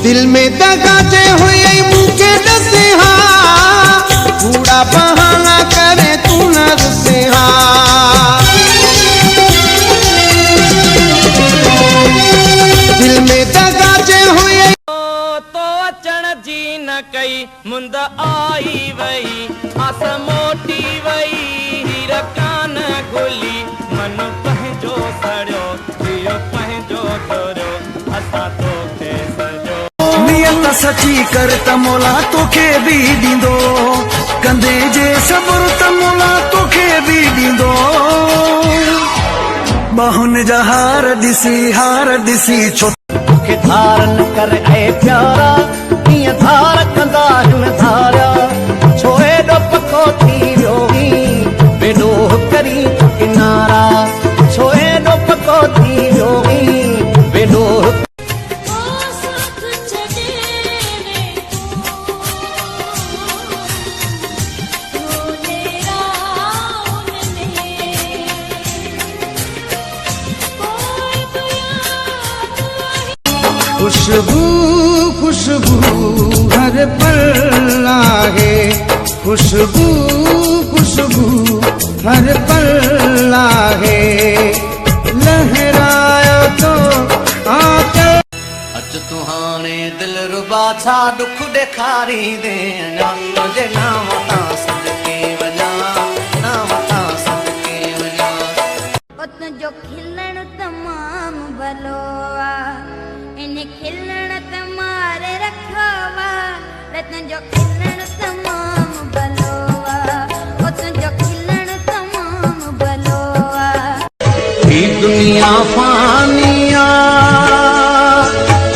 दिल में दगाजे हुए मुझे दसे कूड़ा बहाना करे तू न रुसे दिल में दगाजे हुए तो अचण जी न कई मुंद आई वई आस मोटी वई हीर कान घुली मन पंहिंजो सड़ियो जियो पंहिंजो थोरियो असां तोखे सजो नियत सची कर त मोला तोखे बि ॾींदो कंदे जे सब्र त मोला तोखे बि ॾींदो बाहुन जा हार ॾिसी छो तोखे धार न कर ऐं प्यारा कीअं धार कंदा हिन धारा छो एॾो पको थी वियो बेॾो करी किनारा छो एॾो पको थी वियो बेॾो खुशबू खुशबू हर पल आहे खुशबू खुशबू हर पल आहे लहरायो तो आके अच तू हाणे दिल रुबा छा दुख ॾेखारी दे तुंहिंजे नाम तां सदके वञा नाम तां सदके वञा तुंहिंजो खिलण तमामु भलो आहे इन खिलण ते मारे रखो तुंहिंजो खिलण तमामु भलो आहे तुंहिंजो खिलण तमामु भलो आहे ही दुनिया फानिया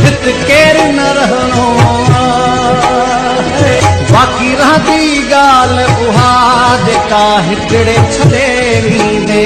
हित केर न रहणो बाक़ी रहंदी ॻाल्हि उहा जेका हिकिड़े छॾे वेंदे